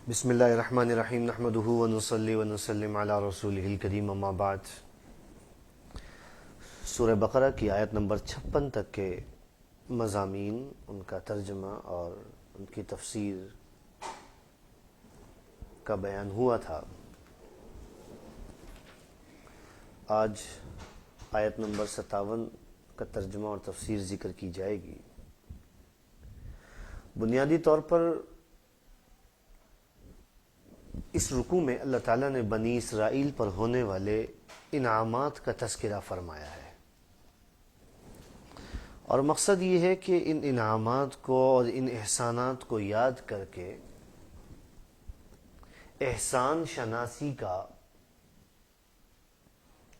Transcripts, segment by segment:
بسم اللہ الرحمن الرحیم نحمدہ ونصلی ونسلم علی رسولہ الکریم اما بعد۔ سورہ بقرہ کی آیت نمبر 56 تک کے مضامین، ان کا ترجمہ اور ان کی تفسیر کا بیان ہوا تھا۔ آج آیت نمبر 57 کا ترجمہ اور تفسیر ذکر کی جائے گی۔ بنیادی طور پر اس رکوع میں اللہ تعالیٰ نے بنی اسرائیل پر ہونے والے انعامات کا تذکرہ فرمایا ہے، اور مقصد یہ ہے کہ ان انعامات کو اور ان احسانات کو یاد کر کے احسان شناسی کا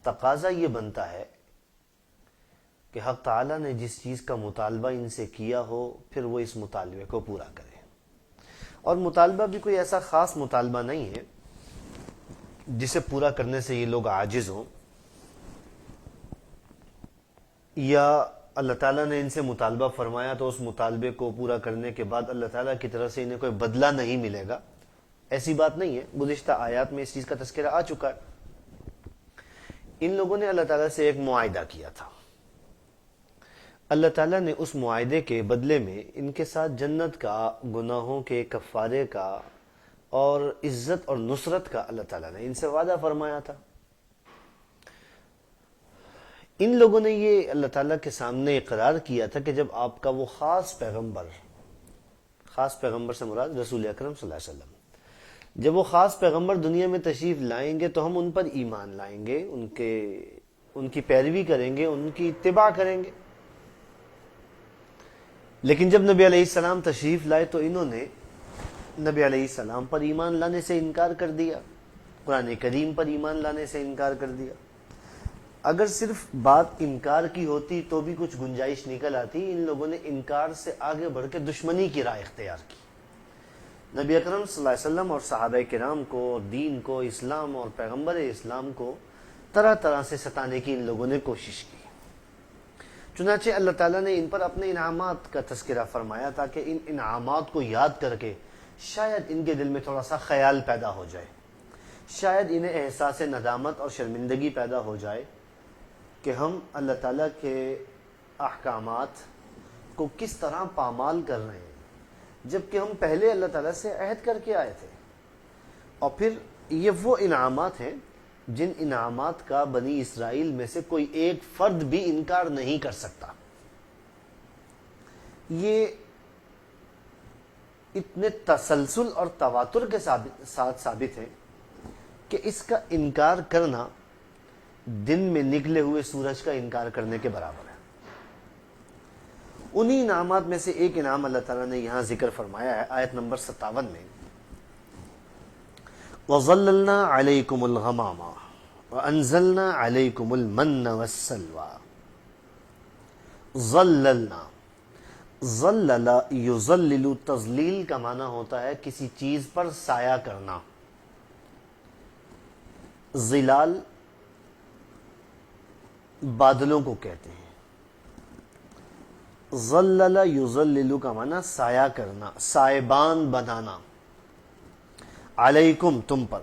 تقاضا یہ بنتا ہے کہ حق تعالیٰ نے جس چیز کا مطالبہ ان سے کیا ہو پھر وہ اس مطالبے کو پورا کرے۔ اور مطالبہ بھی کوئی ایسا خاص مطالبہ نہیں ہے جسے پورا کرنے سے یہ لوگ عاجز ہوں، یا اللہ تعالیٰ نے ان سے مطالبہ فرمایا تو اس مطالبے کو پورا کرنے کے بعد اللہ تعالیٰ کی طرف سے انہیں کوئی بدلہ نہیں ملے گا، ایسی بات نہیں ہے۔ گزشتہ آیات میں اس چیز کا تذکرہ آ چکا ہے۔ ان لوگوں نے اللہ تعالیٰ سے ایک معاہدہ کیا تھا، اللہ تعالیٰ نے اس معاہدے کے بدلے میں ان کے ساتھ جنت کا، گناہوں کے کفارے کا اور عزت اور نصرت کا اللہ تعالیٰ نے ان سے وعدہ فرمایا تھا۔ ان لوگوں نے یہ اللہ تعالیٰ کے سامنے اقرار کیا تھا کہ جب آپ کا وہ خاص پیغمبر سے مراد رسول اکرم صلی اللہ علیہ وسلم، جب وہ خاص پیغمبر دنیا میں تشریف لائیں گے تو ہم ان پر ایمان لائیں گے، ان کی پیروی کریں گے، ان کی اتباع کریں گے۔ لیکن جب نبی علیہ السلام تشریف لائے تو انہوں نے نبی علیہ السلام پر ایمان لانے سے انکار کر دیا، قرآن کریم پر ایمان لانے سے انکار کر دیا۔ اگر صرف بات انکار کی ہوتی تو بھی کچھ گنجائش نکل آتی، ان لوگوں نے انکار سے آگے بڑھ کے دشمنی کی راہ اختیار کی۔ نبی اکرم صلی اللہ علیہ وسلم اور صحابہ کرام کو اور دین کو، اسلام اور پیغمبر اسلام کو طرح طرح سے ستانے کی ان لوگوں نے کوشش کی۔ چنانچہ اللہ تعالیٰ نے ان پر اپنے انعامات کا تذکرہ فرمایا تاکہ ان انعامات کو یاد کر کے شاید ان کے دل میں تھوڑا سا خیال پیدا ہو جائے، شاید انہیں احساس ندامت اور شرمندگی پیدا ہو جائے کہ ہم اللہ تعالیٰ کے احکامات کو کس طرح پامال کر رہے ہیں، جبکہ ہم پہلے اللہ تعالیٰ سے عہد کر کے آئے تھے۔ اور پھر یہ وہ انعامات ہیں جن انعامات کا بنی اسرائیل میں سے کوئی ایک فرد بھی انکار نہیں کر سکتا۔ یہ اتنے تسلسل اور تواتر کے ساتھ ثابت ہے کہ اس کا انکار کرنا دن میں نکلے ہوئے سورج کا انکار کرنے کے برابر ہے۔ انہی انعامات میں سے ایک انعام اللہ تعالیٰ نے یہاں ذکر فرمایا ہے آیت نمبر 57 میں، وَظَلَّلْنَا عَلَيْكُمُ الْغَمَامَ وَأَنزَلْنَا عَلَيْكُمُ الْمَنَّ وَالسَّلْوَىٰ۔ ظللنا، ظلل یظلل، تظلیل کا معنی ہوتا ہے کسی چیز پر سایہ کرنا۔ ظلال بادلوں کو کہتے ہیں۔ ظلل یظلل کا معنی سایہ کرنا، سائبان بنانا۔ علیکم، تم پر۔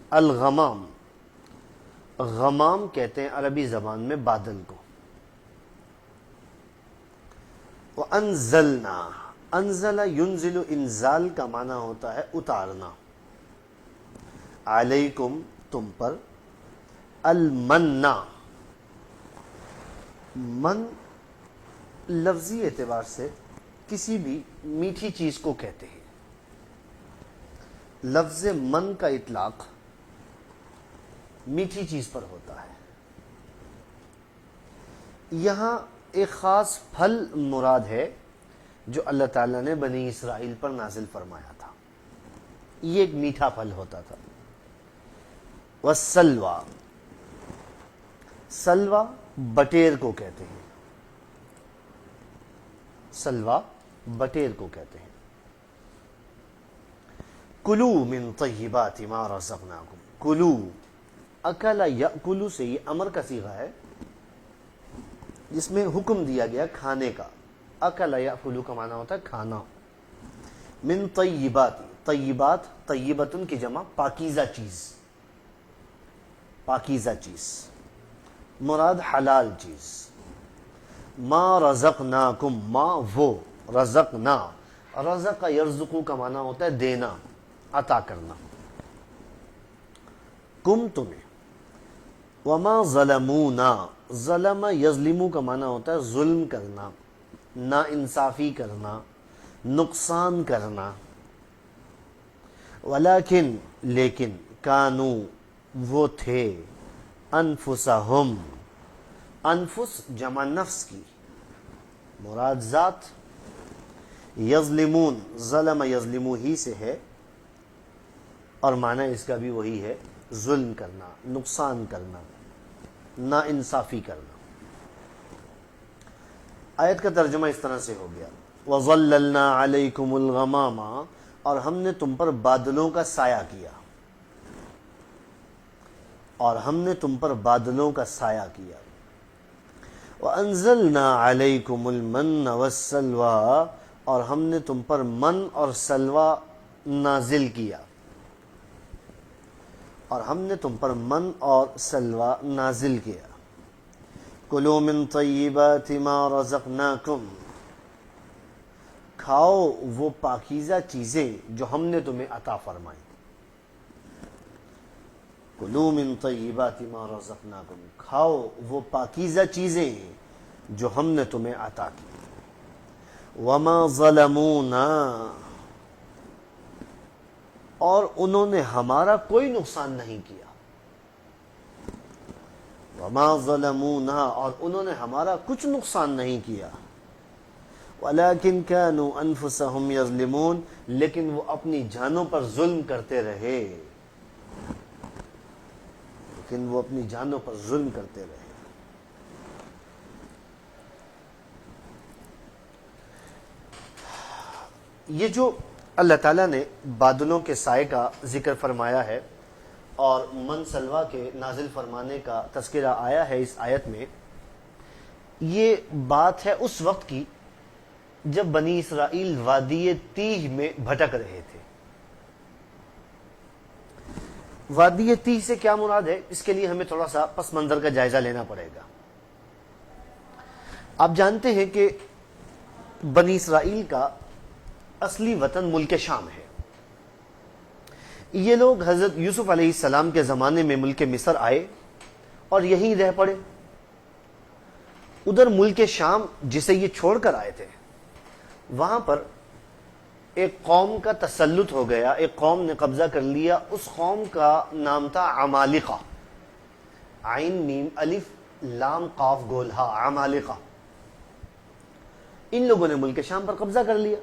الغمام، غمام کہتے ہیں عربی زبان میں بادل کو۔ وَأَنزَلْنَا، انزل ينزل، انزال کا معنی ہوتا ہے اتارنا۔ علیکم، تم پر۔ المن، من لفظی اعتبار سے کسی بھی میٹھی چیز کو کہتے ہیں۔ لفظ من کا اطلاق میٹھی چیز پر ہوتا ہے۔ یہاں ایک خاص پھل مراد ہے جو اللہ تعالیٰ نے بنی اسرائیل پر نازل فرمایا تھا، یہ ایک میٹھا پھل ہوتا تھا۔ والسلویٰ، سلویٰ بٹیر کو کہتے ہیں، سلویٰ بٹیر کو کہتے ہیں۔ کلو من طیبات ما رزقناکم، کلو، اکل یاکلو سے یہ امر کا صیغہ ہے جس میں حکم دیا گیا کھانے کا۔ اکل یاکلو کا معنی ہوتا ہے کھانا۔ من طیبات، طیبات، طیبتن کی جمع پاکیزہ چیز، پاکیزہ چیز مراد حلال چیز. ما رزقناکم، ما وہ، رزقنا، رزق یرزقو کا معنی ہوتا ہے دینا، عطا کرنا، کم تمہیں. وما ظلمونا، ظلم یظلمو کا معنی ہوتا ہے ظلم کرنا، نا انصافی کرنا، نقصان کرنا. ولیکن، لیکن، کانو وہ تھے، انفسہم، انفس جمع نفس کی، مراد ذات. یظلمون، ظلم یظلمو ہی سے ہے اور معنی اس کا بھی وہی ہے، ظلم کرنا، نقصان کرنا، نا انصافی کرنا. آیت کا ترجمہ اس طرح سے ہو گیا، وَظَلَّلْنَا عَلَيْكُمُ الْغَمَامَ، اور ہم نے تم پر بادلوں کا سایہ کیا، اور ہم نے تم پر بادلوں کا سایہ کیا. وَأَنزَلْنَا عَلَيْكُمُ الْمَنَّ وَالسَّلْوَىٰ، اور ہم نے تم پر من اور سلوہ نازل کیا، اور ہم نے تم پر من اور سلوہ نازل کیا. کلوا من طیبات ما رزقناکم، کھاؤ وہ پاکیزہ چیزیں جو ہم نے تمہیں عطا فرمائی. کلوا من طیبات ما رزقناکم، کھاؤ وہ پاکیزہ چیزیں جو ہم نے تمہیں عطا کی. وما ظلمونا، اور انہوں نے ہمارا کوئی نقصان نہیں کیا. وما ظلمونا، اور انہوں نے ہمارا کچھ نقصان نہیں کیا. ولیکن کانوا انفسہم یظلمون، لیکن وہ اپنی جانوں پر ظلم کرتے رہے، لیکن وہ اپنی جانوں پر ظلم کرتے رہے. یہ جو اللہ تعالیٰ نے بادلوں کے سائے کا ذکر فرمایا ہے اور من سلوہ کے نازل فرمانے کا تذکرہ آیا ہے اس آیت میں، یہ بات ہے اس وقت کی جب بنی اسرائیل وادی تیہ میں بھٹک رہے تھے. وادی تیہ سے کیا مراد ہے، اس کے لیے ہمیں تھوڑا سا پس منظر کا جائزہ لینا پڑے گا. آپ جانتے ہیں کہ بنی اسرائیل کا اصلی وطن ملک شام ہے. یہ لوگ حضرت یوسف علیہ السلام کے زمانے میں ملک مصر آئے اور یہیں رہ پڑے. ادھر ملک شام جسے یہ چھوڑ کر آئے تھے، وہاں پر ایک قوم کا تسلط ہو گیا، ایک قوم نے قبضہ کر لیا. اس قوم کا نام تھا عمالقہ، عین میم الف لام قاف گول ہا، عمالقہ. ان لوگوں نے ملک شام پر قبضہ کر لیا.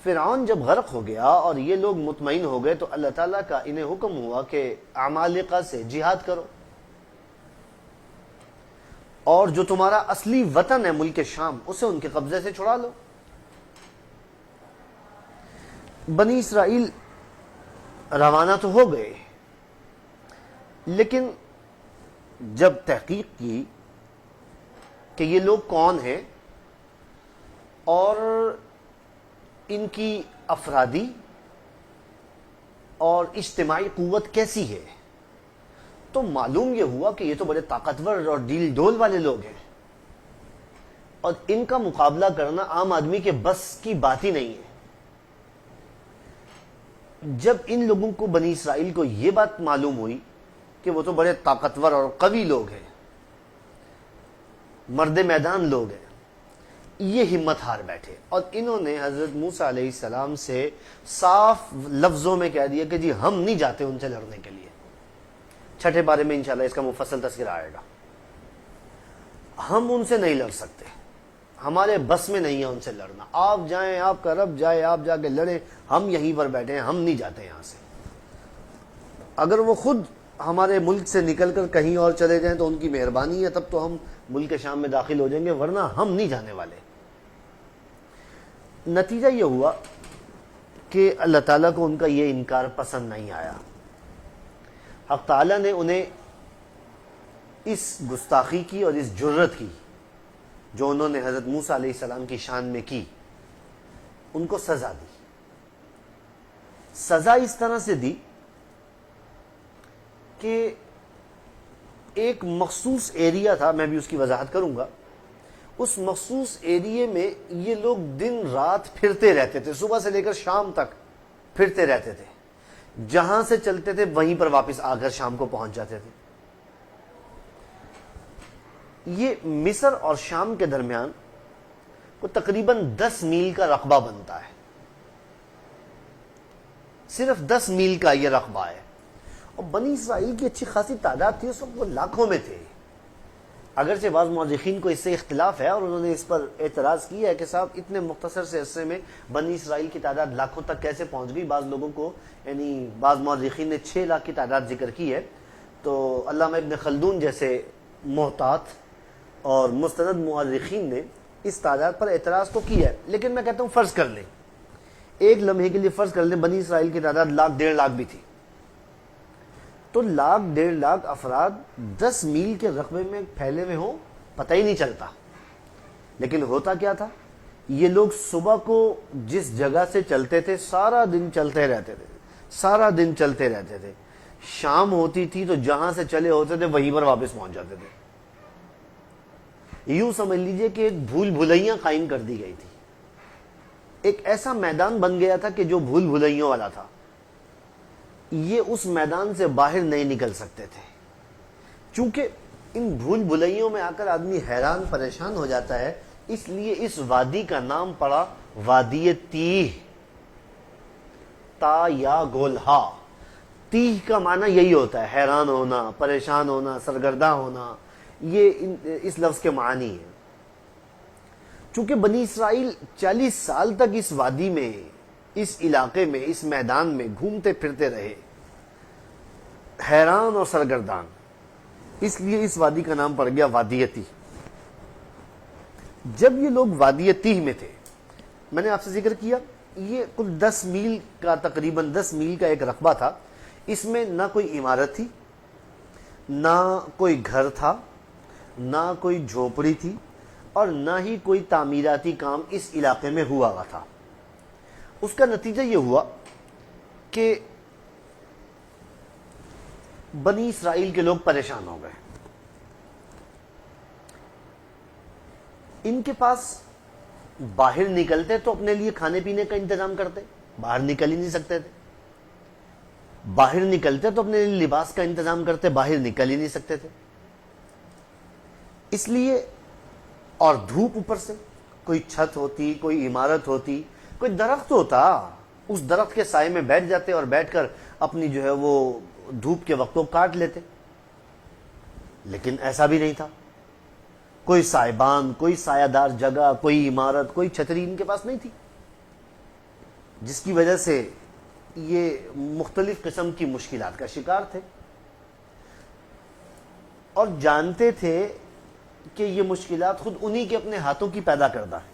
فرعون جب غرق ہو گیا اور یہ لوگ مطمئن ہو گئے تو اللہ تعالیٰ کا انہیں حکم ہوا کہ عمالقہ سے جہاد کرو اور جو تمہارا اصلی وطن ہے ملک شام اسے ان کے قبضے سے چھڑا لو. بنی اسرائیل روانہ تو ہو گئے، لیکن جب تحقیق کی کہ یہ لوگ کون ہیں اور ان کی افرادی اور اجتماعی قوت کیسی ہے، تو معلوم یہ ہوا کہ یہ تو بڑے طاقتور اور ڈیل ڈول والے لوگ ہیں اور ان کا مقابلہ کرنا عام آدمی کے بس کی بات ہی نہیں ہے. جب ان لوگوں کو بنی اسرائیل کو یہ بات معلوم ہوئی کہ وہ تو بڑے طاقتور اور قوی لوگ ہیں، مرد میدان لوگ ہیں، یہ ہمت ہار بیٹھے اور انہوں نے حضرت موسیٰ علیہ السلام سے صاف لفظوں میں کہہ دیا کہ جی ہم نہیں جاتے ان سے لڑنے کے لیے. چھٹے بارے میں انشاءاللہ اس کا مفصل تذکرہ آئے گا. ہم ان سے نہیں لڑ سکتے، ہمارے بس میں نہیں ہے ان سے لڑنا. آپ جائیں، آپ کا رب جائے، آپ جا کے لڑیں، ہم یہیں پر بیٹھے ہیں، ہم نہیں جاتے یہاں سے. اگر وہ خود ہمارے ملک سے نکل کر کہیں اور چلے جائیں تو ان کی مہربانی ہے، تب تو ہم ملک شام میں داخل ہو جائیں گے، ورنہ ہم نہیں جانے والے. نتیجہ یہ ہوا کہ اللہ تعالیٰ کو ان کا یہ انکار پسند نہیں آیا. حق تعالیٰ نے انہیں اس گستاخی کی اور اس جرت کی جو انہوں نے حضرت موسیٰ علیہ السلام کی شان میں کی، ان کو سزا دی. سزا اس طرح سے دی کہ ایک مخصوص ایریا تھا، میں بھی اس کی وضاحت کروں گا، اس مخصوص ایریے میں یہ لوگ دن رات پھرتے رہتے تھے، صبح سے لے کر شام تک پھرتے رہتے تھے، جہاں سے چلتے تھے وہیں پر واپس آ کر شام کو پہنچ جاتے تھے۔ یہ مصر اور شام کے درمیان وہ تقریباً 10 میل کا رقبہ بنتا ہے، صرف 10 میل کا یہ رقبہ ہے، اور بنی اسرائیل کی اچھی خاصی تعداد تھی، اس وقت وہ لاکھوں میں تھے۔ اگرچہ بعض مورخین کو اس سے اختلاف ہے اور انہوں نے اس پر اعتراض کیا ہے کہ صاحب اتنے مختصر سے عرصے میں بنی اسرائیل کی تعداد لاکھوں تک کیسے پہنچ گئی۔ بعض لوگوں کو یعنی بعض مورخین نے 6 لاکھ کی تعداد ذکر کی ہے، تو علامہ ابن خلدون جیسے محتاط اور مستند مورخین نے اس تعداد پر اعتراض تو کیا ہے، لیکن میں کہتا ہوں فرض کر لیں، ایک لمحے کے لیے فرض کر لیں بنی اسرائیل کی تعداد 1,00,000 1.5 لاکھ بھی تھی، تو 1,00,000 1.5 لاکھ افراد 10 میل کے رقبے میں پھیلے ہوئے ہوں پتہ ہی نہیں چلتا۔ لیکن ہوتا کیا تھا، یہ لوگ صبح کو جس جگہ سے چلتے تھے سارا دن چلتے رہتے تھے، سارا دن چلتے رہتے تھے، شام ہوتی تھی تو جہاں سے چلے ہوتے تھے وہیں پر واپس پہنچ جاتے تھے۔ یوں سمجھ لیجئے کہ ایک بھول بھلیاں قائم کر دی گئی تھی، ایک ایسا میدان بن گیا تھا کہ جو بھول بھلیوں والا تھا، یہ اس میدان سے باہر نہیں نکل سکتے تھے۔ چونکہ ان بھول بھلیوں میں آ کر آدمی حیران پریشان ہو جاتا ہے، اس لیے اس وادی کا نام پڑا وادی تیہ، تا یا گولہا۔ تیہ کا معنی یہی ہوتا ہے، حیران ہونا، پریشان ہونا، سرگرداں ہونا، یہ اس لفظ کے معنی ہے۔ چونکہ بنی اسرائیل 40 سال تک اس وادی میں، اس علاقے میں، اس میدان میں گھومتے پھرتے رہے، حیران اور سرگردان، اس لیے اس وادی کا نام پڑ گیا وادی تیہ۔ جب یہ لوگ وادی تیہ میں تھے، میں نے آپ سے ذکر کیا یہ کل 10 میل کا، تقریباً 10 میل کا ایک رقبہ تھا، اس میں نہ کوئی عمارت تھی، نہ کوئی گھر تھا، نہ کوئی جھونپڑی تھی، اور نہ ہی کوئی تعمیراتی کام اس علاقے میں ہوا تھا۔ اس کا نتیجہ یہ ہوا کہ بنی اسرائیل کے لوگ پریشان ہو گئے۔ ان کے پاس باہر نکلتے تو اپنے لیے کھانے پینے کا انتظام کرتے، باہر نکل ہی نہیں سکتے تھے، باہر نکلتے تو اپنے لیے لباس کا انتظام کرتے، باہر نکل ہی نہیں سکتے تھے۔ اس لیے، اور دھوپ اوپر سے، کوئی چھت ہوتی، کوئی عمارت ہوتی، کوئی درخت ہوتا، اس درخت کے سائے میں بیٹھ جاتے اور بیٹھ کر اپنی جو ہے وہ دھوپ کے وقت کو کاٹ لیتے۔ لیکن ایسا بھی نہیں تھا، کوئی سائبان، کوئی سایہ دار جگہ، کوئی عمارت، کوئی چھتری ان کے پاس نہیں تھی، جس کی وجہ سے یہ مختلف قسم کی مشکلات کا شکار تھے، اور جانتے تھے کہ یہ مشکلات خود انہی کے اپنے ہاتھوں کی پیدا کردہ ہے۔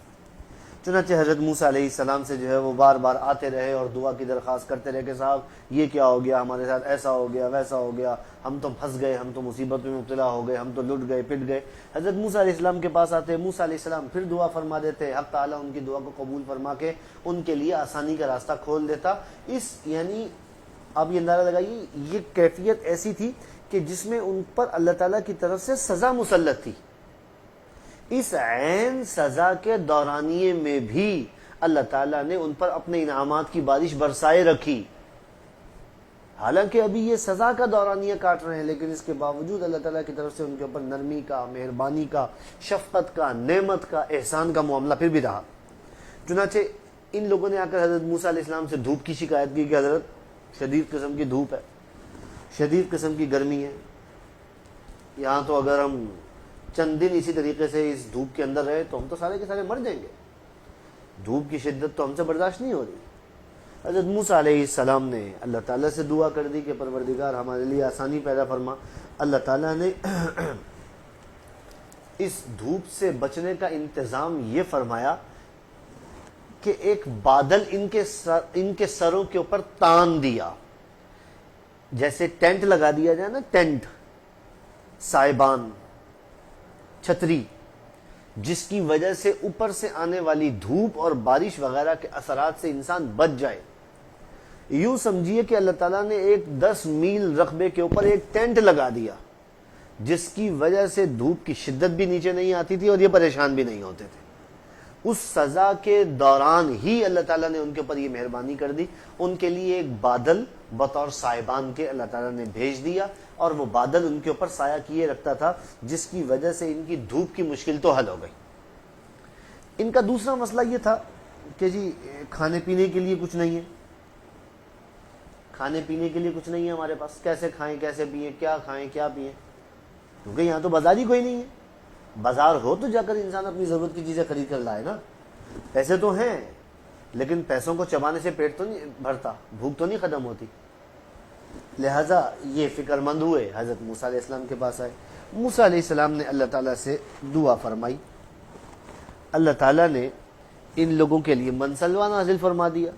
چنانچہ حضرت موسیٰ علیہ السلام سے جو ہے وہ بار بار آتے رہے اور دعا کی درخواست کرتے رہے کہ صاحب یہ کیا ہو گیا، ہمارے ساتھ ایسا ہو گیا، ویسا ہو گیا، ہم تو پھنس گئے، ہم تو مصیبت میں مبتلا ہو گئے، ہم تو لٹ گئے، پٹ گئے۔ حضرت موسیٰ علیہ السلام کے پاس آتے، موسیٰ علیہ السلام پھر دعا فرما دیتے، حق تعالیٰ ان کی دعا کو قبول فرما کے ان کے لیے آسانی کا راستہ کھول دیتا۔ یعنی آپ یہ اندازہ لگائیے، یہ کیفیت ایسی تھی کہ جس میں ان پر اللہ تعالیٰ کی طرف سے سزا مسلط تھی۔ اس عین سزا کے دورانیے میں بھی اللہ تعالیٰ نے ان پر اپنے انعامات کی بارش برسائے رکھی۔ حالانکہ ابھی یہ سزا کا دورانیہ کاٹ رہے ہیں، لیکن اس کے باوجود اللہ تعالیٰ کی طرف سے ان کے اوپر نرمی کا، مہربانی کا، شفقت کا، نعمت کا، احسان کا معاملہ پھر بھی رہا۔ چنانچہ ان لوگوں نے آ کر حضرت موسیٰ علیہ السلام سے دھوپ کی شکایت کی کہ حضرت شدید قسم کی دھوپ ہے، شدید قسم کی گرمی ہے، یہاں تو اگر ہم چند دن اسی طریقے سے اس دھوپ کے اندر رہے تو ہم تو سارے کے سارے مر جائیں گے، دھوپ کی شدت تو ہم سے برداشت نہیں ہو رہی۔ حضرت موسیٰ علیہ السلام نے اللہ تعالیٰ سے دعا کر دی کہ پروردگار ہمارے لیے آسانی پیدا فرما۔ اللہ تعالیٰ نے اس دھوپ سے بچنے کا انتظام یہ فرمایا کہ ایک بادل ان کے سروں کے اوپر تان دیا، جیسے ٹینٹ لگا دیا جائے نا، ٹینٹ، سائبان، چھتری، جس کی وجہ سے اوپر سے آنے والی دھوپ اور بارش وغیرہ کے اثرات سے انسان بچ جائے۔ یوں سمجھیے کہ اللہ تعالیٰ نے ایک 10 میل رقبے کے اوپر ایک ٹینٹ لگا دیا جس کی وجہ سے دھوپ کی شدت بھی نیچے نہیں آتی تھی اور یہ پریشان بھی نہیں ہوتے تھے. اس سزا کے دوران ہی اللہ تعالیٰ نے ان کے اوپر یہ مہربانی کر دی. ان کے لیے ایک بادل بطور سائبان کے اللہ تعالیٰ نے بھیج دیا اور وہ بادل ان کے اوپر سایہ کیے رکھتا تھا جس کی وجہ سے ان کی دھوپ کی مشکل تو حل ہو گئی. ان کا دوسرا مسئلہ یہ تھا کہ جی کھانے پینے کے لیے کچھ نہیں ہے, کھانے پینے کے لیے کچھ نہیں ہے ہمارے پاس, کیسے کھائیں کیسے پئیں, کیا کھائیں کیا پئیں, کیونکہ یہاں تو بازار ہی کوئی نہیں ہے. بازار ہو تو جا کر انسان اپنی ضرورت کی چیزیں خرید کر لائے نا. پیسے تو ہیں لیکن پیسوں کو چبانے سے پیٹ تو نہیں بھرتا, بھوک تو نہیں ختم ہوتی. لہذا یہ فکر مند ہوئے, حضرت موسیٰ علیہ السلام کے پاس آئے. موسیٰ علیہ السلام نے اللہ تعالیٰ سے دعا فرمائی. اللہ تعالیٰ نے ان لوگوں کے لیے منسلوا نازل فرما دیا.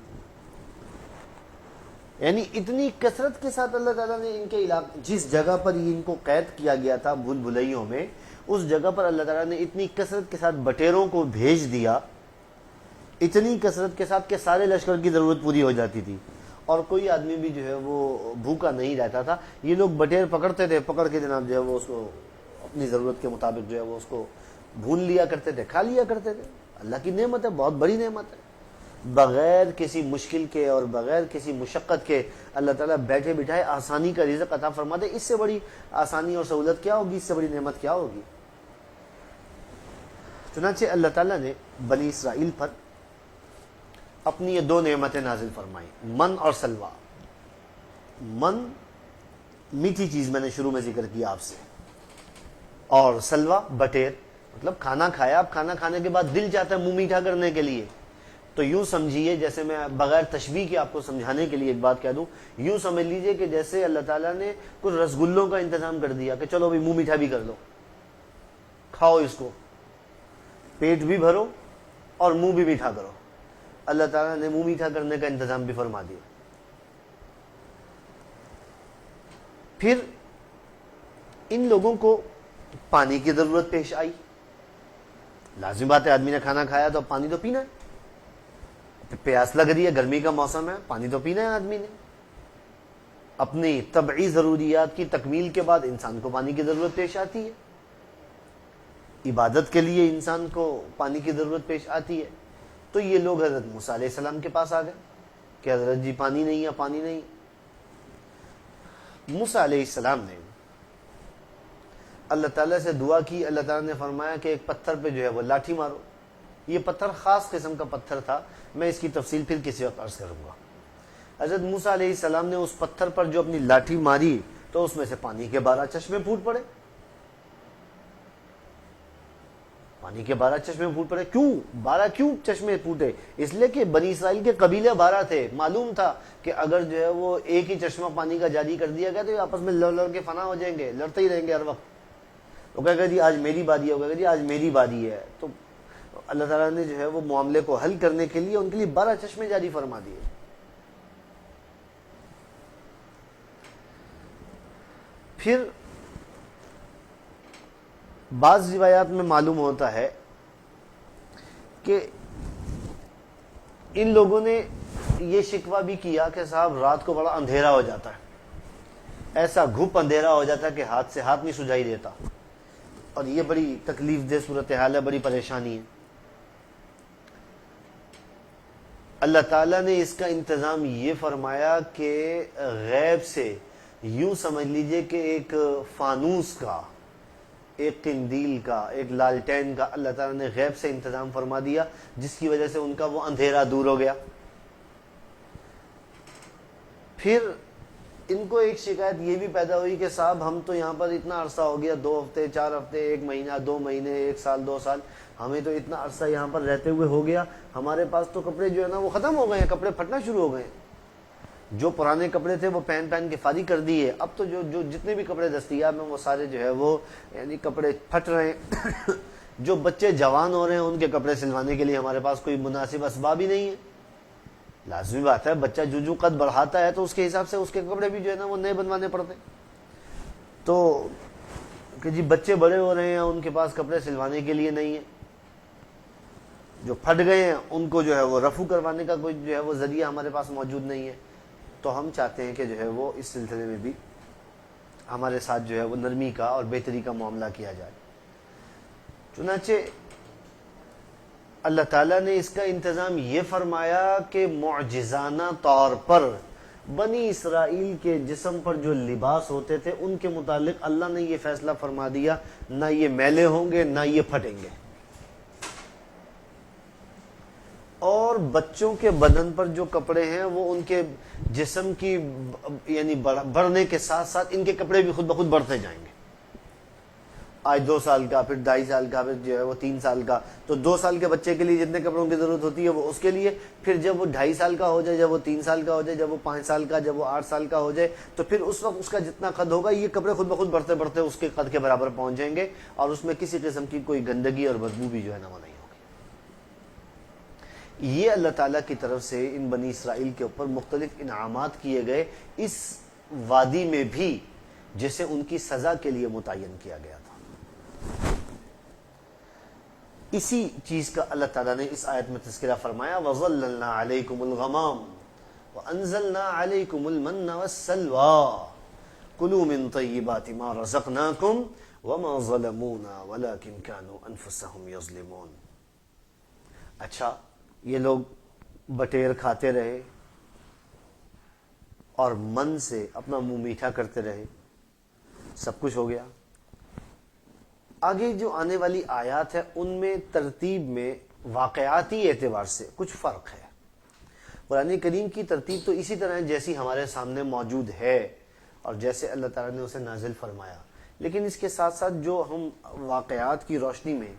یعنی اتنی کثرت کے ساتھ اللہ تعالیٰ نے ان کے علاقے, جس جگہ پر ان کو قید کیا گیا تھا بھول بھلائیوں میں, اس جگہ پر اللہ تعالیٰ نے اتنی کثرت کے ساتھ بٹیروں کو بھیج دیا, اتنی کثرت کے ساتھ کہ سارے لشکر کی ضرورت پوری ہو جاتی تھی اور کوئی آدمی بھی جو ہے وہ بھوکا نہیں رہتا تھا. یہ لوگ بٹیر پکڑتے تھے, پکڑ کے جناب جو ہے وہ اس کو اپنی ضرورت کے مطابق جو ہے وہ اس کو بھون لیا کرتے تھے, کھا لیا کرتے تھے. اللہ کی نعمت ہے, بہت بڑی نعمت ہے. بغیر کسی مشکل کے اور بغیر کسی مشقت کے اللہ تعالیٰ بیٹھے بٹھائے آسانی کا رزق عطا فرما دے. اس سے بڑی آسانی اور سہولت کیا ہوگی, اس سے بڑی نعمت کیا ہوگی. چنانچہ اللہ تعالیٰ نے بنی اسرائیل پر اپنی یہ 2 نعمتیں نازل فرمائی, من اور سلوا. من میٹھی چیز میں نے شروع میں ذکر کیا آپ سے, اور سلوا بٹیر, مطلب کھانا کھایا, اب کھانا کھانے کے بعد دل چاہتا ہے منہ میٹھا کرنے کے لیے. تو یوں سمجھیے, جیسے میں بغیر تشبیہ کے آپ کو سمجھانے کے لیے ایک بات کہہ دوں, یوں سمجھ لیجئے کہ جیسے اللہ تعالیٰ نے کچھ رسگلوں کا انتظام کر دیا کہ چلو بھی منہ میٹھا بھی کر لو, کھاؤ اس کو, پیٹ بھی بھرو اور منہ بھی میٹھا کرو. اللہ تعالیٰ نے منہ میٹھا کرنے کا انتظام بھی فرما دیا. پھر ان لوگوں کو پانی کی ضرورت پیش آئی. لازم بات ہے, آدمی نے کھانا کھایا تو پانی تو پینا ہے, پیاس لگ رہی ہے, گرمی کا موسم ہے, پانی تو پینا ہے آدمی نے. اپنی طبعی ضروریات کی تکمیل کے بعد انسان کو پانی کی ضرورت پیش آتی ہے. عبادت کے لیے انسان کو پانی کی ضرورت پیش آتی ہے. تو یہ لوگ حضرت موسیٰ علیہ السلام کے پاس آ گئے کہ حضرت جی پانی نہیں ہے, پانی نہیں. موسیٰ علیہ السلام نے اللہ تعالیٰ سے دعا کی. اللہ تعالیٰ نے فرمایا کہ ایک پتھر پہ جو ہے وہ لاٹھی مارو. یہ پتھر خاص قسم کا پتھر تھا, میں اس کی تفصیل پھر کسی وقت عرض کروں گا. حضرت موسیٰ علیہ السلام نے اس پتھر پر جو اپنی لاٹھی ماری تو اس میں سے پانی کے 12 چشمے پھوٹ پڑے. پانی کے 12 چشمے پھوٹ پڑے. کیوں 12 کیوں چشمے پھوٹے؟ اس لیے کہ بنی اسرائیل کے قبیلے 12 تھے. معلوم تھا کہ اگر جو ہے وہ ایک ہی چشمہ پانی کا جاری کر دیا گیا تو یہ آپس میں لڑ کے فنا ہو جائیں گے, لڑتے ہی رہیں گے ہر وقت. وہ کہے گا جی آج میری باری ہے, وہ کہے گا جی آج میری باری ہے. تو اللہ تعالیٰ نے جو ہے وہ معاملے کو حل کرنے کے لیے ان کے لیے 12 چشمے جاری فرما دیے. پھر بعض روایات میں معلوم ہوتا ہے کہ ان لوگوں نے یہ شکوہ بھی کیا کہ صاحب رات کو بڑا اندھیرا ہو جاتا ہے, ایسا گھپ اندھیرا ہو جاتا ہے کہ ہاتھ سے ہاتھ نہیں سجائی دیتا, اور یہ بڑی تکلیف دہ صورتحال ہے, بڑی پریشانی ہے. اللہ تعالیٰ نے اس کا انتظام یہ فرمایا کہ غیب سے یوں سمجھ لیجئے کہ ایک فانوس کا, ایک قندیل کا, ایک لالٹین کا اللہ تعالیٰ نے غیب سے انتظام فرما دیا, جس کی وجہ سے ان کا وہ اندھیرا دور ہو گیا. پھر ان کو ایک شکایت یہ بھی پیدا ہوئی کہ صاحب ہم تو یہاں پر اتنا عرصہ ہو گیا, 2 ہفتے 4 ہفتے, 1 مہینہ 2 مہینے, 1 سال 2 سال, ہمیں تو اتنا عرصہ یہاں پر رہتے ہوئے ہو گیا, ہمارے پاس تو کپڑے جو ہے نا وہ ختم ہو گئے ہیں, کپڑے پھٹنا شروع ہو گئے ہیں. جو پرانے کپڑے تھے وہ پہن کے فارغ کر دیے, اب تو جو جتنے بھی کپڑے دستیاب ہیں وہ سارے جو ہے وہ یعنی کپڑے پھٹ رہے ہیں. جو بچے جوان ہو رہے ہیں ان کے کپڑے سلوانے کے لیے ہمارے پاس کوئی مناسب اسباب ہی نہیں ہے. لازمی بات ہے, بچہ جو قد بڑھاتا ہے تو اس کے حساب سے اس کے کپڑے بھی جو ہے نا وہ نئے بنوانے پڑتے. تو کہ جی بچے بڑے ہو رہے ہیں, ان کے پاس کپڑے سلوانے کے لیے نہیں ہے, جو پھٹ گئے ہیں ان کو جو ہے وہ رفو کروانے کا کوئی جو ہے وہ ذریعہ ہمارے پاس موجود نہیں ہے. تو ہم چاہتے ہیں کہ جو ہے وہ اس سلسلے میں بھی ہمارے ساتھ جو ہے وہ نرمی کا اور بہتری کا معاملہ کیا جائے. چنانچہ اللہ تعالیٰ نے اس کا انتظام یہ فرمایا کہ معجزانہ طور پر بنی اسرائیل کے جسم پر جو لباس ہوتے تھے ان کے متعلق اللہ نے یہ فیصلہ فرما دیا نہ یہ میلے ہوں گے نہ یہ پھٹیں گے. اور بچوں کے بدن پر جو کپڑے ہیں وہ ان کے جسم کی یعنی بڑھنے کے ساتھ ساتھ ان کے کپڑے بھی خود بخود بڑھتے جائیں گے. آج 2 سال کا، پھر 2.5 سال کا، پھر جو ہے وہ 3 سال کا. تو 2 سال کے بچے کے لیے جتنے کپڑوں کی ضرورت ہوتی ہے وہ اس کے لیے. پھر جب وہ 2.5 سال کا ہو جائے، جب وہ 3 سال کا ہو جائے، جب وہ 5 سال کا، جب وہ 8 سال کا ہو جائے، تو پھر اس وقت اس کا جتنا قد ہوگا یہ کپڑے خود بخود بڑھتے بڑھتے اس کے قد کے برابر پہنچ جائیں گے اور اس میں کسی قسم کی کوئی گندگی اور بدبو بھی جو ہے نا وہ نہیں ہوگی. یہ اللہ تعالیٰ کی طرف سے ان بنی اسرائیل کے اوپر مختلف انعامات کیے گئے اس وادی میں بھی جسے ان کی سزا کے لیے متعین کیا گیا تھا. اسی چیز کا اللہ تعالیٰ نے اس آیت میں تذکرہ فرمایا وَظَلَّلْنَا عَلَيْكُمُ الْغَمَامَ وَأَنزَلْنَا عَلَيْكُمُ الْمَنَّ وَالسَّلْوَىٰ كُلُوا مِن طَيِّبَاتِ مَا رَزَقْنَاكُمْ وَمَا ظَلَمُونَا وَلَكِنْ كَانُوا أَنفُسَهُمْ يَظْلِمُونَ. اچھا یہ لوگ بٹیر کھاتے رہے اور من سے اپنا منہ میٹھا کرتے رہے، سب کچھ ہو گیا. آگے جو آنے والی آیات ہے ان میں ترتیب میں واقعاتی اعتبار سے کچھ فرق ہے. قرآن کریم کی ترتیب تو اسی طرح ہے جیسی ہمارے سامنے موجود ہے اور جیسے اللہ تعالیٰ نے اسے نازل فرمایا، لیکن اس کے ساتھ ساتھ جو ہم واقعات کی روشنی میں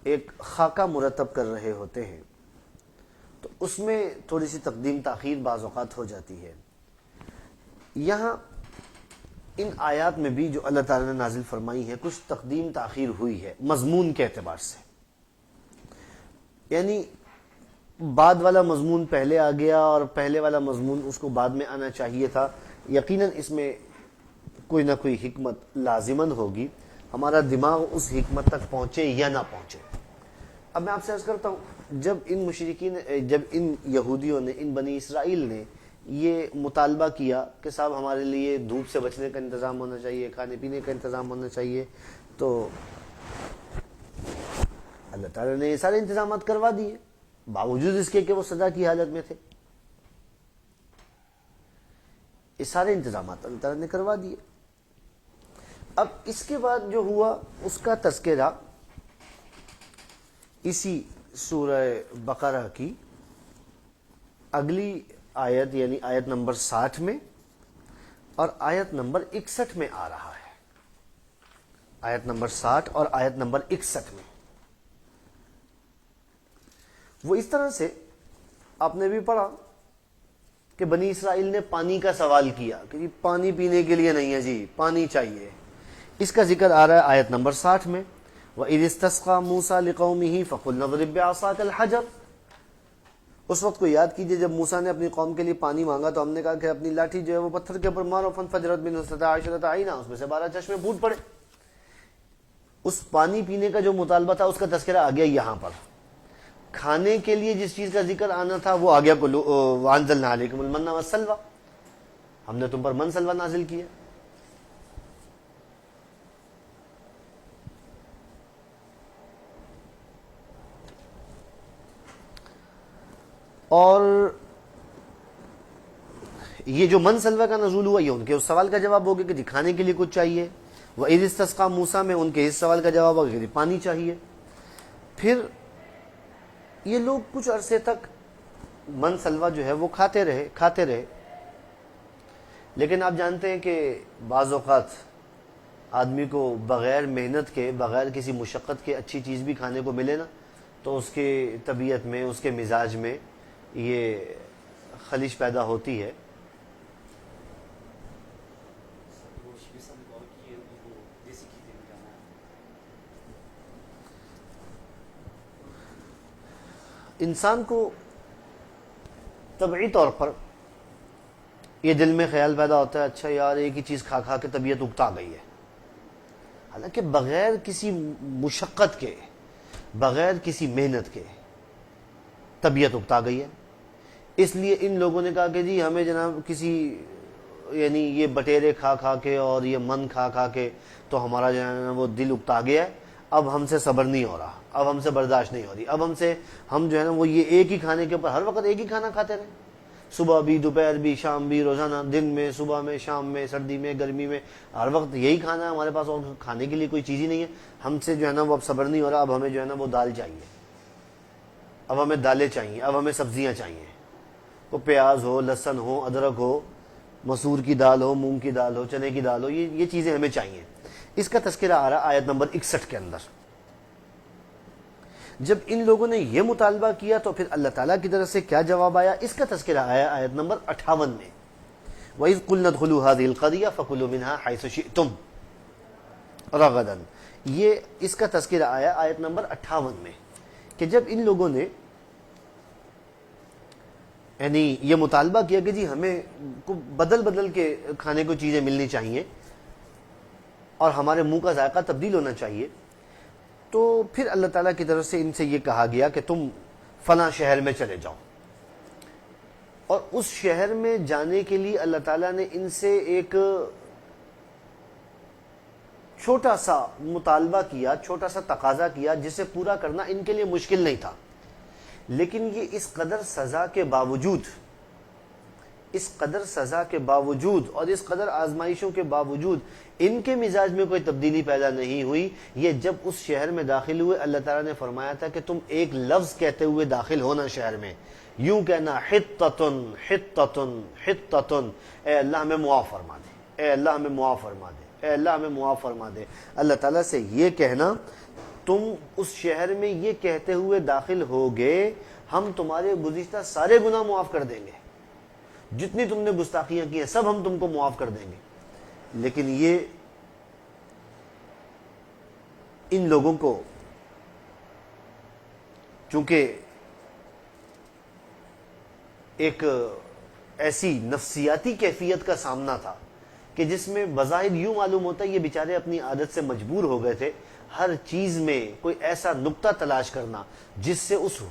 ایک خاکہ مرتب کر رہے ہوتے ہیں تو اس میں تھوڑی سی تقدیم تاخیر بعض اوقات ہو جاتی ہے. یہاں ان آیات میں بھی جو اللہ تعالیٰ نے نازل فرمائی ہے کچھ تقدیم تاخیر ہوئی ہے مضمون کے اعتبار سے، یعنی بعد والا مضمون پہلے آ گیا اور پہلے والا مضمون اس کو بعد میں آنا چاہیے تھا. یقیناً اس میں کوئی نہ کوئی حکمت لازماً ہوگی، ہمارا دماغ اس حکمت تک پہنچے یا نہ پہنچے. اب میں آپ سے عرض کرتا ہوں، جب ان یہودیوں نے، ان بنی اسرائیل نے یہ مطالبہ کیا کہ صاحب ہمارے لیے دھوپ سے بچنے کا انتظام ہونا چاہیے، کھانے پینے کا انتظام ہونا چاہیے، تو اللہ تعالیٰ نے یہ سارے انتظامات کروا دیے باوجود اس کے کہ وہ سزا کی حالت میں تھے. یہ سارے انتظامات اللہ تعالیٰ نے کروا دیے. اب اس کے بعد جو ہوا اس کا تذکرہ اسی سورہ بقرہ کی اگلی آیت یعنی آیت نمبر 60 میں اور آیت نمبر 61 میں آ رہا ہے. آیت نمبر 60 اور آیت نمبر 61 میں وہ اس طرح سے آپ نے بھی پڑھا کہ بنی اسرائیل نے پانی کا سوال کیا کہ جی پانی پینے کے لیے نہیں ہے، جی پانی چاہیے. اس کا ذکر آ رہا ہے آیت نمبر 60 میں وَإِذِ اسْتَسْقَىٰ مُوسَىٰ لِقَوْمِهِ فَقُلْنَا اضْرِب بِّعَصَاكَ الْحَجَرَ. اس وقت کو یاد کیجئے جب موسیٰ نے اپنی قوم کے لیے پانی مانگا تو ہم نے کہا کہ اپنی لاٹھی جو ہے وہ پتھر کے اوپر مارو فانفجرت منه 12 عینا، اس میں سے 12 چشمے پھوٹ پڑے. اس پانی پینے کا جو مطالبہ تھا اس کا تذکرہ آ گیا یہاں پر. کھانے کے لیے جس چیز کا ذکر آنا تھا وہ آ گیا وَأَنزَلْنَا عَلَيْكُمُ الْمَنَّ وَالسَّلْوَىٰ، ہم نے تم پر من سلوہ نازل کیا. اور یہ جو من سلوہ کا نزول ہوا یہ ان کے اس سوال کا جواب ہو گیا کہ جی کھانے کے لیے کچھ چاہیے. وَإِذِ اسْتَسْقَىٰ مُوسَىٰ میں ان کے اس سوال کا جواب ہو گیا کہ پانی چاہیے. پھر یہ لوگ کچھ عرصے تک من سلوہ جو ہے وہ کھاتے رہے، لیکن آپ جانتے ہیں کہ بعض اوقات آدمی کو بغیر محنت کے، بغیر کسی مشقت کے اچھی چیز بھی کھانے کو ملے نا تو اس کے طبیعت میں، اس کے مزاج میں یہ خلش پیدا ہوتی ہے. انسان کو طبعی طور پر یہ دل میں خیال پیدا ہوتا ہے اچھا یار ایک ہی چیز کھا کھا کے طبیعت اکتا گئی ہے، حالانکہ بغیر کسی مشقت کے، بغیر کسی محنت کے طبیعت اکتا گئی ہے. اس لیے ان لوگوں نے کہا کہ جی ہمیں جناب کسی یعنی یہ بٹیرے کھا کھا کے اور یہ من کھا کھا کے تو ہمارا جو ہے نا وہ دل اکتا گیا ہے، اب ہم سے صبر نہیں ہو رہا، اب ہم سے برداشت نہیں ہو رہی، اب ہم جو ہے نا وہ یہ ایک ہی کھانے کے اوپر ہر وقت ایک ہی کھانا کھاتے رہے، صبح بھی دوپہر بھی شام بھی روزانہ، دن میں صبح میں شام میں سردی میں گرمی میں ہر وقت یہی کھانا ہے ہمارے پاس، اور کھانے کے لیے کوئی چیز ہی نہیں ہے، ہم سے جو ہے نا وہ اب صبر نہیں ہو رہا، اب ہمیں جو ہے نا وہ دال چاہیے، اب ہمیں دالیں چاہیے، اب ہمیں سبزیاں چاہیے، وہ پیاز ہو، لہسن ہو، ادرک ہو، مسور کی دال ہو، مونگ کی دال ہو، چنے کی دال ہو، یہ چیزیں ہمیں چاہیے۔ اس کا تذکرہ آ رہا آیت نمبر 61 کے اندر۔ جب ان لوگوں نے یہ مطالبہ کیا تو پھر اللہ تعالیٰ کی طرف سے کیا جواب آیا، اس کا تذکرہ آیا آیت نمبر 58 میں۔ وَإِذْ قُلْنَا ادْخُلُوا هَٰذِهِ الْقَرْيَةَ فَكُلُوا مِنْهَا حَيْثُ شِئْتُمْ رَغَدًا، یہ اس کا تذکرہ آیا آیت نمبر 58 میں کہ جب ان لوگوں نے یعنی یہ مطالبہ کیا کہ جی ہمیں بدل بدل کے کھانے کو چیزیں ملنی چاہیے اور ہمارے منہ کا ذائقہ تبدیل ہونا چاہیے، تو پھر اللہ تعالیٰ کی طرف سے ان سے یہ کہا گیا کہ تم فلاں شہر میں چلے جاؤ، اور اس شہر میں جانے کے لیے اللہ تعالیٰ نے ان سے ایک چھوٹا سا مطالبہ کیا، چھوٹا سا تقاضا کیا جسے پورا کرنا ان کے لیے مشکل نہیں تھا، لیکن یہ اس قدر سزا کے باوجود، اس قدر سزا کے باوجود اور اس قدر آزمائشوں کے باوجود ان کے مزاج میں کوئی تبدیلی پیدا نہیں ہوئی۔ یہ جب اس شہر میں داخل ہوئے، اللہ تعالیٰ نے فرمایا تھا کہ تم ایک لفظ کہتے ہوئے داخل ہونا شہر میں، یوں کہنا حطتن حطتن حطتن، اے اللہ ہمیں معاف فرما دے، اے اللہ ہمیں معاف فرما دے، اے اللہ ہمیں معاف فرما دے۔ اللہ تعالیٰ سے یہ کہنا، تم اس شہر میں یہ کہتے ہوئے داخل ہوگے ہم تمہارے گزشتہ سارے گناہ معاف کر دیں گے، جتنی تم نے گستاخیاں کی ہیں سب ہم تم کو معاف کر دیں گے۔ لیکن یہ ان لوگوں کو چونکہ ایک ایسی نفسیاتی کیفیت کا سامنا تھا کہ جس میں بظاہر یوں معلوم ہوتا ہے یہ بیچارے اپنی عادت سے مجبور ہو گئے تھے ہر چیز میں کوئی ایسا نقطہ تلاش کرنا جس سے اس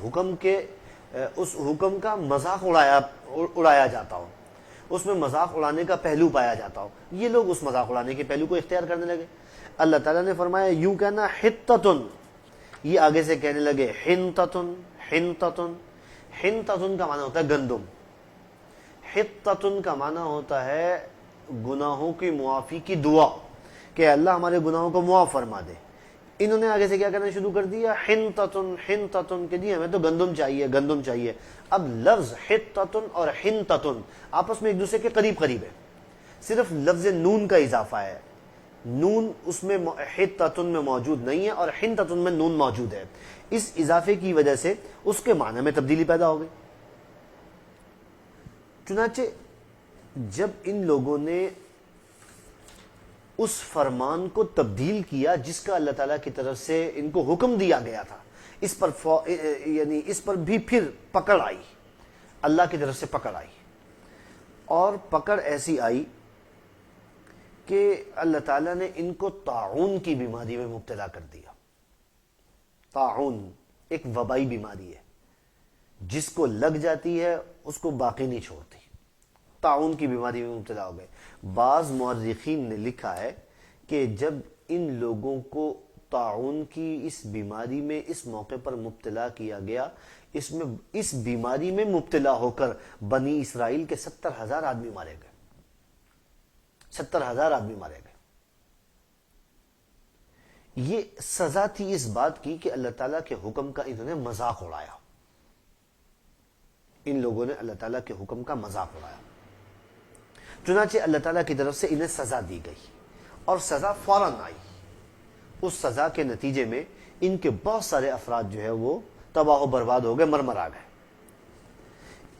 حکم کا مذاق اڑایا جاتا ہو، اس میں مذاق اڑانے کا پہلو پایا جاتا ہو۔ یہ لوگ اس مذاق اڑانے کے پہلو کو اختیار کرنے لگے۔ اللہ تعالیٰ نے فرمایا یوں کہنا حطتن، یہ آگے سے کہنے لگے حنتتن حنتتن۔ حنتتن کا معنی ہوتا ہے گندم، حطتن کا معنی ہوتا ہے گناہوں کی معافی کی دعا کہ اللہ ہمارے گناہوں کو معاف فرما دے۔ انہوں نے آگے سے کیا کرنا شروع کر دیا، حنتتن حنتتن، کہ جی ہمیں تو گندم چاہیے گندم چاہیے۔ اب لفظ حطتن اور حنتتن آپس میں ایک دوسرے کے قریب قریب ہے، صرف لفظ نون کا اضافہ ہے، نون اس میں حطتن میں موجود نہیں ہے اور حنتتن میں نون موجود ہے، اس اضافے کی وجہ سے اس کے معنی میں تبدیلی پیدا ہو گئی۔ چنانچہ جب ان لوگوں نے اس فرمان کو تبدیل کیا جس کا اللہ تعالیٰ کی طرف سے ان کو حکم دیا گیا تھا، اس پر بھی پھر پکڑ آئی، اللہ کی طرف سے پکڑ آئی، اور پکڑ ایسی آئی کہ اللہ تعالیٰ نے ان کو طاعون کی بیماری میں مبتلا کر دیا۔ طاعون ایک وبائی بیماری ہے، جس کو لگ جاتی ہے اس کو باقی نہیں چھوڑتی، طاعون کی بیماری میں مبتلا ہو گئے۔ بعض مورخین نے لکھا ہے کہ جب ان لوگوں کو طاعون کی اس بیماری میں اس موقع پر مبتلا کیا گیا، اس بیماری میں مبتلا ہو کر بنی اسرائیل کے 70,000 آدمی مارے گئے، 70,000 آدمی مارے گئے۔ یہ سزا تھی اس بات کی کہ اللہ تعالیٰ کے حکم کا انہوں نے مذاق اڑایا، ان لوگوں نے اللہ تعالیٰ کے حکم کا مذاق اڑایا۔ چنانچہ اللہ تعالیٰ کی طرف سے انہیں سزا دی گئی، اور سزا فوراً آئی۔ اس سزا کے نتیجے میں ان کے بہت سارے افراد جو ہے وہ تباہ و برباد ہو گئے، مرمرا گئے۔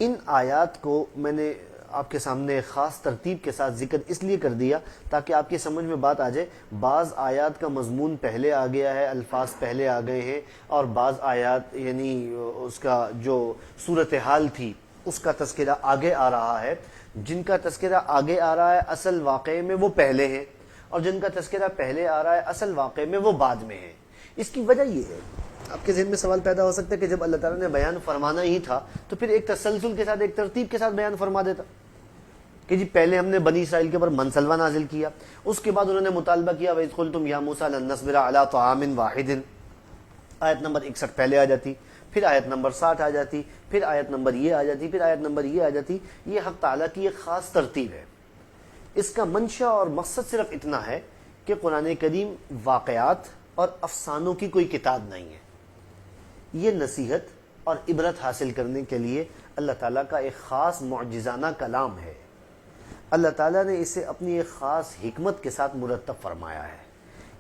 ان آیات کو میں نے آپ کے سامنے ایک خاص ترتیب کے ساتھ ذکر اس لیے کر دیا تاکہ آپ کی سمجھ میں بات آ جائے۔ بعض آیات کا مضمون پہلے آ گیا ہے، الفاظ پہلے آ گئے ہیں، اور بعض آیات یعنی اس کا جو صورتحال تھی اس کا تذکرہ آگے آ رہا ہے۔ جن کا تذکرہ آگے آ رہا ہے اصل واقعے میں وہ پہلے ہیں، اور جن کا تذکرہ پہلے آ رہا ہے اصل واقعے میں وہ بعد میں ہے۔ اس کی وجہ یہ ہے آپ کے ذہن میں سوال پیدا ہو سکتا ہے کہ جب اللہ تعالیٰ نے بیان فرمانا ہی تھا تو پھر ایک تسلسل کے ساتھ، ایک ترتیب کے ساتھ بیان فرما دیتا کہ جی پہلے ہم نے بنی اسرائیل کے اوپر منسلوا نازل کیا، اس کے بعد انہوں نے مطالبہ کیا وَإِذْ قُلْتُمْ يَا مُوسَىٰ لَن نَّصْبِرَ عَلَىٰ طَعَامٍ وَاحِدٍ، آیت نمبر 61 پہلے آ جاتی، پھر آیت نمبر 60 آ جاتی، پھر آیت نمبر یہ آ جاتی، پھر آیت نمبر یہ آ جاتی۔ یہ حق تعالیٰ کی ایک خاص ترتیب ہے۔ اس کا منشا اور مقصد صرف اتنا ہے کہ قرآن کریم واقعات اور افسانوں کی کوئی کتاب نہیں ہے، یہ نصیحت اور عبرت حاصل کرنے کے لیے اللہ تعالیٰ کا ایک خاص معجزانہ کلام ہے۔ اللہ تعالیٰ نے اسے اپنی ایک خاص حکمت کے ساتھ مرتب فرمایا ہے۔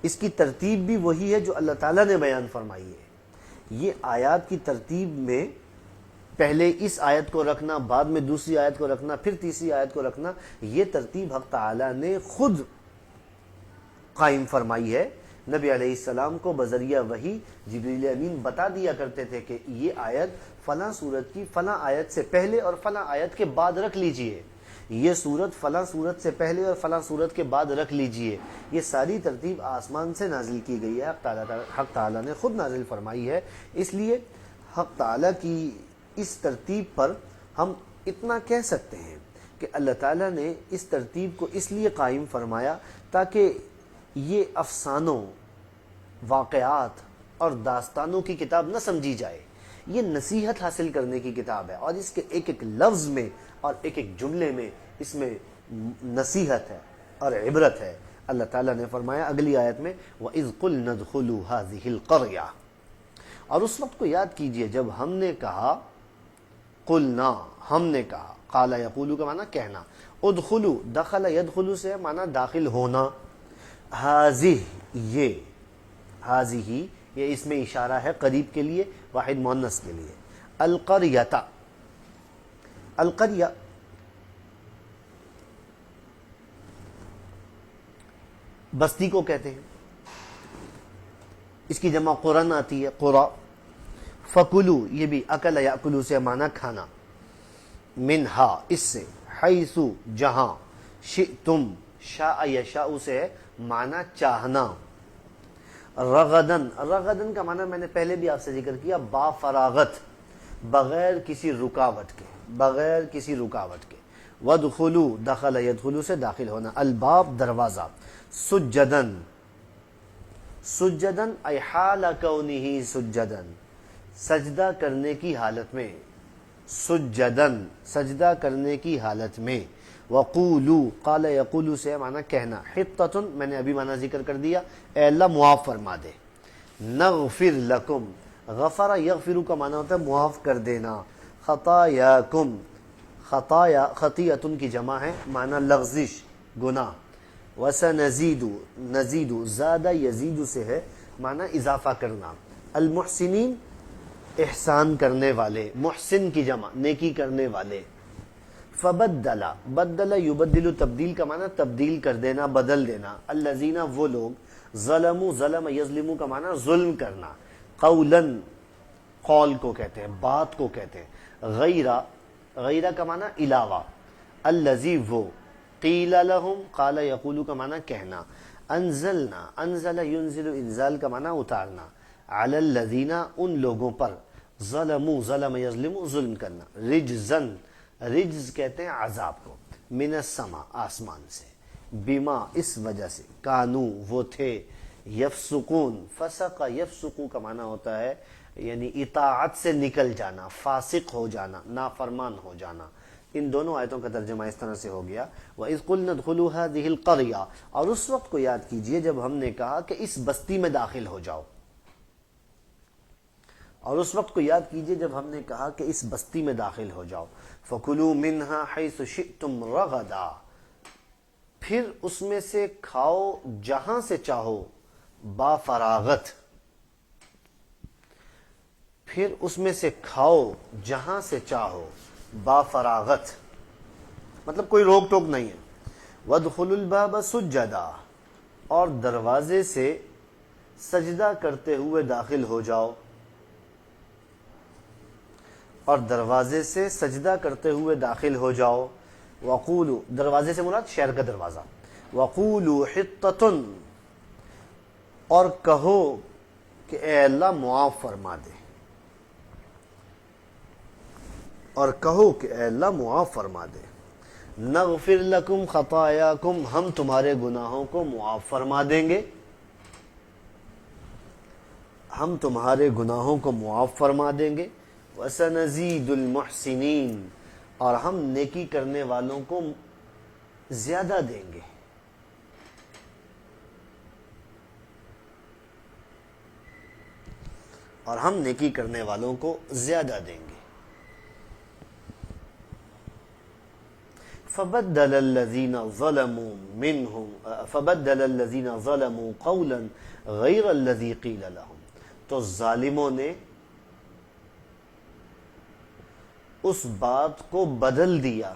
اس کی ترتیب بھی وہی ہے جو اللہ تعالیٰ نے بیان فرمائی ہے۔ یہ آیات کی ترتیب میں پہلے اس آیت کو رکھنا، بعد میں دوسری آیت کو رکھنا، پھر تیسری آیت کو رکھنا، یہ ترتیب حق تعالیٰ نے خود قائم فرمائی ہے۔ نبی علیہ السلام کو بذریعہ وحی جبریل امین بتا دیا کرتے تھے کہ یہ آیت فلاں سورت کی فلاں آیت سے پہلے اور فلاں آیت کے بعد رکھ لیجئے، یہ سورت فلاں سورت سے پہلے اور فلاں سورت کے بعد رکھ لیجئے۔ یہ ساری ترتیب آسمان سے نازل کی گئی ہے، حق تعالیٰ نے خود نازل فرمائی ہے۔ اس لیے حق تعالیٰ کی اس ترتیب پر ہم اتنا کہہ سکتے ہیں کہ اللہ تعالیٰ نے اس ترتیب کو اس لیے قائم فرمایا تاکہ یہ افسانوں، واقعات اور داستانوں کی کتاب نہ سمجھی جائے، یہ نصیحت حاصل کرنے کی کتاب ہے، اور اس کے ایک ایک لفظ میں اور ایک ایک جملے میں اس میں نصیحت ہے اور عبرت ہے۔ اللہ تعالیٰ نے فرمایا اگلی آیت میں وَإِذْ قُلْنَا ادْخُلُوا هَٰذِهِ الْقَرْيَةَ، اور اس وقت کو یاد کیجئے جب ہم نے کہا، قلنا ہم نے کہا، قال یقولو کا معنی کہنا، ادخلو دخل یدخلو سے معنی داخل ہونا، حاضی یہ، حاضی ہی یہ اس میں اشارہ ہے قریب کے لیے، واحد مؤنث کے لیے، القریۃ، القریہ بستی کو کہتے ہیں، اس کی جمع قرن آتی ہے، قرا۔ فکلو یہ بھی اکل یاکلو سے معنی کھانا، منہا اس سے، حیثو جہاں، شئتم شاء یشاء سے ہے معنی چاہنا، رغدن، رغدن کا معنی میں نے پہلے بھی آپ سے ذکر کیا، با فراغت، بغیر کسی رکاوٹ کے، بغیر کسی رکاوٹ کے۔ وادخلو دخل یدخلو سے داخل ہونا، الباب دروازہ، سجدن، سجدن ای حال کونہ سجدن، سجدہ کرنے کی حالت میں، سجدن سجدہ کرنے کی حالت میں۔ وقولو قال یقولو سے معنی کہنا، حطۃ میں نے ابھی معنی ذکر کر دیا، اے اللہ معاف فرما دے، نغفر لکم، غفر یغفر کا معنی ہوتا ہے معاف کر دینا، خطایاکم، خطایا خطیۃ کی جمع ہے، معنی لغزش، گناہ، وسنزید، نزید زیادہ یزید سے ہے معنی اضافہ کرنا، المحسنین احسان کرنے والے، محسن کی جمع نیکی کرنے والے۔ فبدل، بدل یبدل تبدیل کا معنی تبدیل کر دینا، بدل دینا، الذین وہ لوگ، ظلموا، ظلم یظلموا کا معنی ظلم کرنا، قولا قول کو کہتے ہیں، بات کو کہتے ہیں، غیرہ، غیرہ کا معنی علاوہ، الذی وہ، قیل لہم، قال یقول کا معنی کہنا، انزلنا، انزل ینزل انزال کا معنی اتارنا، علی الذین ان لوگوں پر، ظلموا ظلم یظلم ظلم کرنا، رجزن، رجز کہتے ہیں عذاب کو، من السما آسمان سے، بما اس وجہ سے، کانو وہ تھے، یفسقون، فسق یفسقو کا معنی ہوتا ہے یعنی اطاعت سے نکل جانا، فاسق ہو جانا، نافرمان ہو جانا۔ ان دونوں آیتوں کا ترجمہ اس طرح سے ہو گیا، وَإِذْ قُلْنَا ادْخُلُوا هَٰذِهِ الْقَرْيَةَ، اور اس وقت کو یاد کیجئے جب ہم نے کہا کہ اس بستی میں داخل ہو جاؤ، اور اس وقت کو یاد کیجئے جب ہم نے کہا کہ اس بستی میں داخل ہو جاؤ، فَكُلُوا مِنْهَا حَيْثُ شِئْتُمْ رَغَدًا، پھر اس میں سے کھاؤ جہاں سے چاہو، با فراغت، پھر اس میں سے کھاؤ جہاں سے چاہو، با فراغت، مطلب کوئی روک ٹوک نہیں ہے۔ وَادْخُلُوا الْبَابَ سُجَّدًا، اور دروازے سے سجدہ کرتے ہوئے داخل ہو جاؤ، اور دروازے سے سجدہ کرتے ہوئے داخل ہو جاؤ۔ وَقُولُوا، دروازے سے مراد شہر کا دروازہ، وَقُولُوا حِطَّةٌ، اور کہو کہ اے اللہ معاف فرما دے، اور کہو کہ اے اللہ معاف فرما دے، نغفر لکم خطایاکم، ہم تمہارے گناہوں کو معاف فرما دیں گے، ہم تمہارے گناہوں کو معاف فرما دیں گے، وَسَنَزِيدُ الْمُحْسِنِينَ، اور ہم نیکی کرنے والوں کو زیادہ دیں گے۔ اور ہم نیکی کرنے والوں کو زیادہ دیں گے۔ فبدل الذين ظلموا منهم فبدل الذين ظلموا قولا غیر الذي قیل لهم، تو ظالموں نے اس بات کو بدل دیا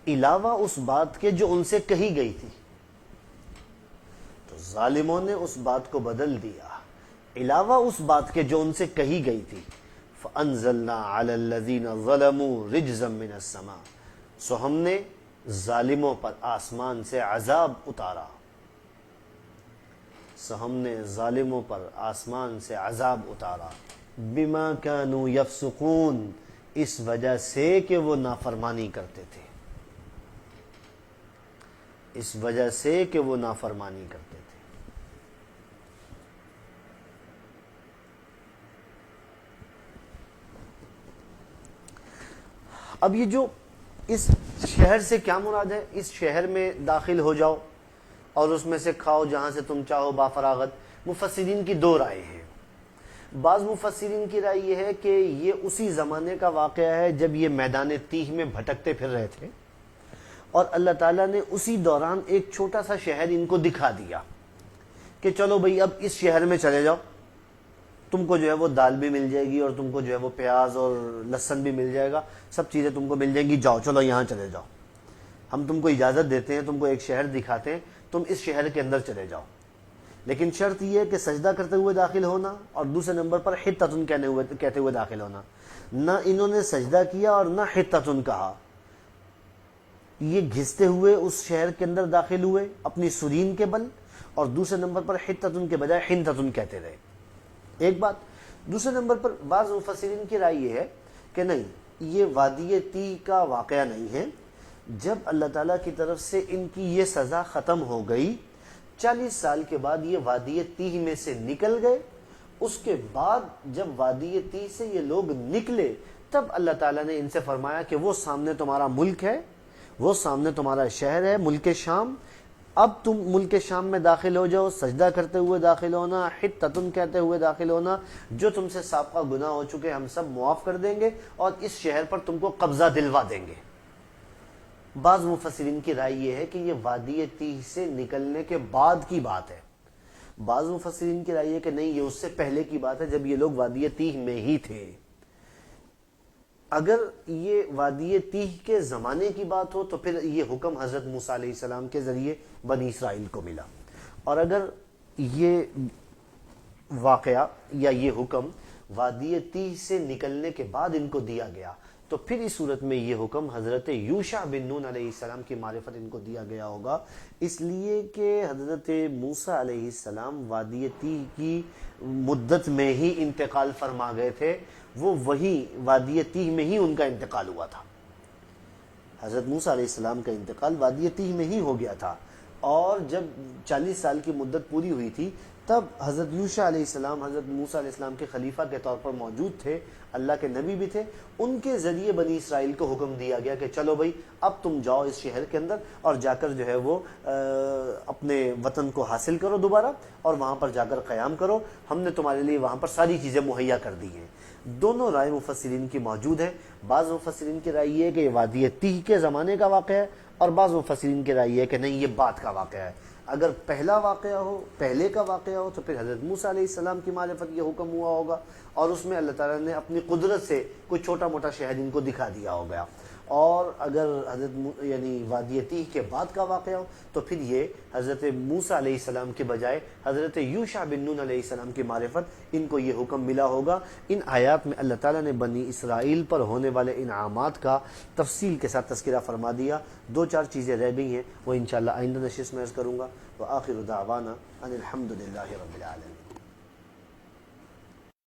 علاوہ اس بات کے جو ان سے کہی گئی تھی، تو ظالموں نے اس بات کو بدل دیا علاوہ اس بات کے جو ان سے کہی گئی تھی۔ فَأَنزَلْنَا عَلَى الَّذِينَ ظَلَمُوا رِجْزًا مِّنَ السَّمَاءِ، سو ہم نے ظالموں پر آسمان سے عذاب اتارا، سو ہم نے ظالموں پر آسمان سے عذاب اتارا، بِمَا كَانُوا يَفْسُقُونَ، اس وجہ سے کہ وہ نافرمانی کرتے تھے، اس وجہ سے کہ وہ نافرمانی کرتے تھے۔ اب یہ جو اس شہر سے کیا مراد ہے؟ اس شہر میں داخل ہو جاؤ اور اس میں سے کھاؤ جہاں سے تم چاہو بافراغت۔ مفسرین کی دو رائے ہیں۔ بعض مفسرین کی رائے یہ ہے کہ یہ اسی زمانے کا واقعہ ہے جب یہ میدان تیہ میں بھٹکتے پھر رہے تھے، اور اللہ تعالیٰ نے اسی دوران ایک چھوٹا سا شہر ان کو دکھا دیا کہ چلو بھئی اب اس شہر میں چلے جاؤ، تم کو جو ہے وہ دال بھی مل جائے گی اور تم کو جو ہے وہ پیاز اور لہسن بھی مل جائے گا، سب چیزیں تم کو مل جائیں گی، جاؤ چلو یہاں چلے جاؤ، ہم تم کو اجازت دیتے ہیں، تم کو ایک شہر دکھاتے ہیں، تم اس شہر کے اندر چلے جاؤ، لیکن شرط یہ ہے کہ سجدہ کرتے ہوئے داخل ہونا، اور دوسرے نمبر پر حطۃ کہتے ہوئے داخل ہونا۔ نہ انہوں نے سجدہ کیا اور نہ حطۃ کہا، یہ گھستے ہوئے اس شہر کے اندر داخل ہوئے اپنی سرین کے بل، اور دوسرے نمبر پر حطۃ کے بجائے حنطۃ کہتے رہے، ایک بات۔ دوسرے نمبر پر بعض مفسرین کی رائے یہ ہے کہ نہیں، یہ وادی تیہ کا واقعہ نہیں ہے، جب اللہ تعالیٰ کی طرف سے ان کی یہ سزا ختم ہو گئی، 40 سال کے بعد یہ وادی تیہ میں سے نکل گئے، اس کے بعد جب وادی تیہ سے یہ لوگ نکلے تب اللہ تعالیٰ نے ان سے فرمایا کہ وہ سامنے تمہارا ملک ہے، وہ سامنے تمہارا شہر ہے، ملک شام، اب تم ملک شام میں داخل ہو جاؤ، سجدہ کرتے ہوئے داخل ہونا، حطۃ کہتے ہوئے داخل ہونا، جو تم سے سابقہ گناہ ہو چکے ہم سب معاف کر دیں گے اور اس شہر پر تم کو قبضہ دلوا دیں گے۔ بعض مفسرین کی رائے یہ ہے کہ یہ وادی تیہ سے نکلنے کے بعد کی بات ہے، بعض مفسرین کی رائے ہے کہ نہیں، یہ اس سے پہلے کی بات ہے جب یہ لوگ وادی تیہ میں ہی تھے۔ اگر یہ وادی تیہ کے زمانے کی بات ہو تو پھر یہ حکم حضرت موسیٰ علیہ السلام کے ذریعے بنی اسرائیل کو ملا، اور اگر یہ واقعہ یا یہ حکم وادی تیہ سے نکلنے کے بعد ان کو دیا گیا تو پھر اس صورت میں یہ حکم حضرت یوشع بن نون علیہ السلام کی معرفت ان کو دیا گیا ہوگا، اس لیے کہ حضرت موسیٰ علیہ السلام وادی تیہ کی مدت میں ہی انتقال فرما گئے تھے، وہ وہی وادی تیہ میں ہی ان کا انتقال ہوا تھا، حضرت موسیٰ علیہ السلام کا انتقال وادی تیہ میں ہی ہو گیا تھا، اور جب 40 سال کی مدت پوری ہوئی تھی تب حضرت یوشع علیہ السلام حضرت موسیٰ علیہ السلام کے خلیفہ کے طور پر موجود تھے، اللہ کے نبی بھی تھے، ان کے ذریعے بنی اسرائیل کو حکم دیا گیا کہ چلو بھائی اب تم جاؤ اس شہر کے اندر اور جا کر جو ہے وہ اپنے وطن کو حاصل کرو دوبارہ، اور وہاں پر جا کر قیام کرو، ہم نے تمہارے لیے وہاں پر ساری چیزیں مہیا کر دی ہیں۔ دونوں رائے مفسرین کی موجود ہے، بعض مفسرین کی رائے ہے کہ یہ وادی تیہ کے زمانے کا واقعہ ہے، اور بعض مفسرین کی رائے ہے کہ نہیں، یہ بعد کا واقعہ ہے۔ اگر پہلا واقعہ ہو، پہلے کا واقعہ ہو، تو پھر حضرت موسیٰ علیہ السلام کی معرفت یہ حکم ہوا ہوگا، اور اس میں اللہ تعالیٰ نے اپنی قدرت سے کوئی چھوٹا موٹا شہر ان کو دکھا دیا ہوگا، اور اگر حضرت یعنی وادی تیہ کے بعد کا واقعہ ہو تو پھر یہ حضرت موسیٰ علیہ السلام کے بجائے حضرت یوشع بن نون علیہ السلام کی معرفت ان کو یہ حکم ملا ہوگا۔ ان آیات میں اللہ تعالیٰ نے بنی اسرائیل پر ہونے والے انعامات کا تفصیل کے ساتھ تذکرہ فرما دیا۔ 2-4 چیزیں رہ گئی ہیں، وہ انشاءاللہ آئندہ نشست میں عرض کروں گا۔ وآخر دعوانا ان الحمد للہ رب العالمین۔